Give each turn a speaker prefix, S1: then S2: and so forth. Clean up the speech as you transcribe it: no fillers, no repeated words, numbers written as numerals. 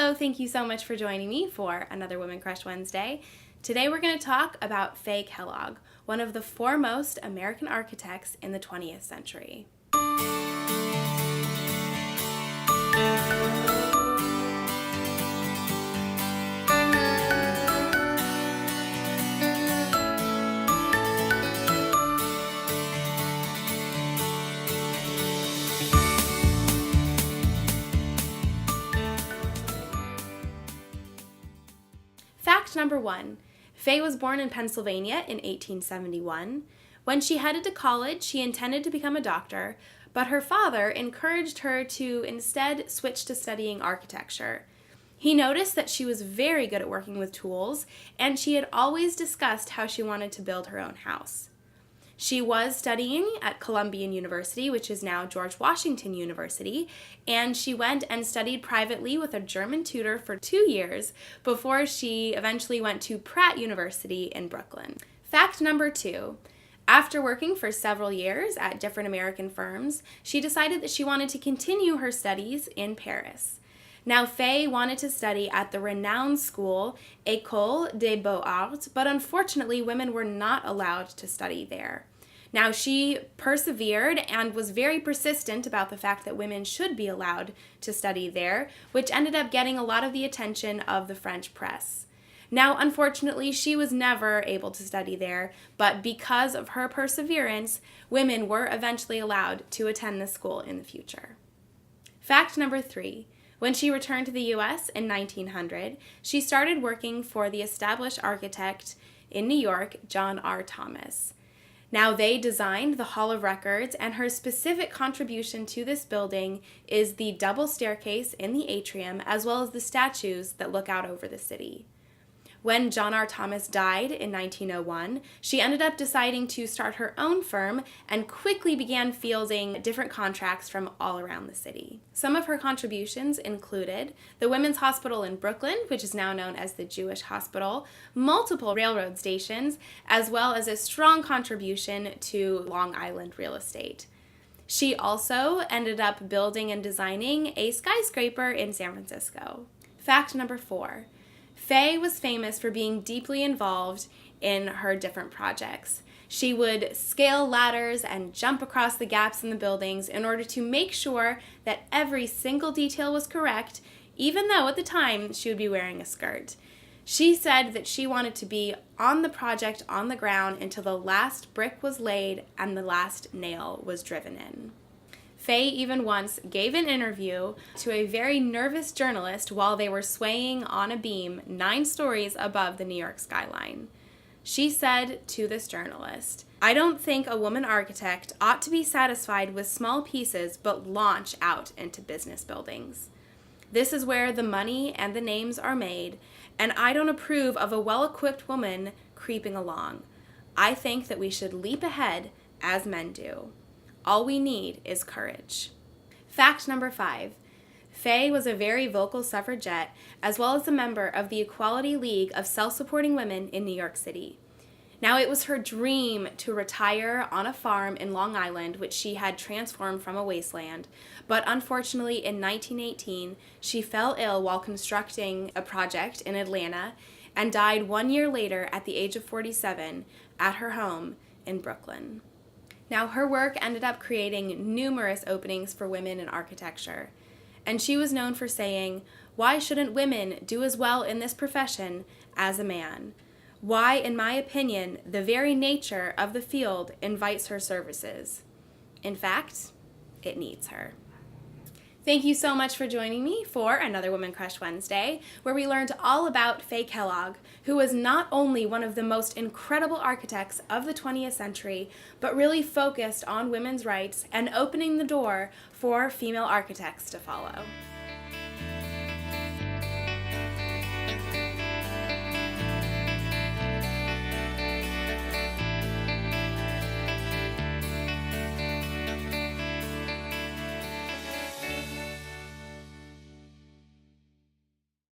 S1: Hello, thank you so much for joining me for another Women Crush Wednesday. Today we're going to talk about Fay Kellogg, one of the foremost American architects in the 20th century. Fact number 1. Fay was born in Pennsylvania in 1871. When she headed to college, she intended to become a doctor, but her father encouraged her to instead switch to studying architecture. He noticed that she was very good at working with tools, and she had always discussed how she wanted to build her own house. She was studying at Columbia University, which is now George Washington University, and she went and studied privately with a German tutor for 2 years before she eventually went to Pratt University in Brooklyn. Fact number 2. After working for several years at different American firms, she decided that she wanted to continue her studies in Paris. Now, Fay wanted to study at the renowned school École des Beaux-Arts, but unfortunately, women were not allowed to study there. Now, she persevered and was very persistent about the fact that women should be allowed to study there, which ended up getting a lot of the attention of the French press. Now, unfortunately, she was never able to study there, but because of her perseverance, women were eventually allowed to attend the school in the future. Fact number 3. When she returned to the U.S. in 1900, she started working for the established architect in New York, John R. Thomas. Now, they designed the Hall of Records, and her specific contribution to this building is the double staircase in the atrium, as well as the statues that look out over the city. When John R. Thomas died in 1901, she ended up deciding to start her own firm and quickly began fielding different contracts from all around the city. Some of her contributions included the Women's Hospital in Brooklyn, which is now known as the Jewish Hospital, multiple railroad stations, as well as a strong contribution to Long Island real estate. She also ended up building and designing a skyscraper in San Francisco. Fact number 4. Fay was famous for being deeply involved in her different projects. She would scale ladders and jump across the gaps in the buildings in order to make sure that every single detail was correct, even though at the time she would be wearing a skirt. She said that she wanted to be on the project on the ground until the last brick was laid and the last nail was driven in. Fay even once gave an interview to a very nervous journalist while they were swaying on a beam 9 stories above the New York skyline. She said to this journalist, "I don't think a woman architect ought to be satisfied with small pieces but launch out into business buildings. This is where the money and the names are made, and I don't approve of a well-equipped woman creeping along. I think that we should leap ahead as men do. All we need is courage." Fact number 5. Fay was a very vocal suffragette, as well as a member of the Equality League of Self-Supporting Women in New York City. Now, it was her dream to retire on a farm in Long Island, which she had transformed from a wasteland, but unfortunately in 1918, she fell ill while constructing a project in Atlanta and died 1 year later at the age of 47 at her home in Brooklyn. Now, her work ended up creating numerous openings for women in architecture, and she was known for saying, "Why shouldn't women do as well in this profession as a man? Why, in my opinion, the very nature of the field invites her services. In fact, it needs her." Thank you so much for joining me for another Women Crush Wednesday, where we learned all about Fay Kellogg, who was not only one of the most incredible architects of the 20th century, but really focused on women's rights and opening the door for female architects to follow.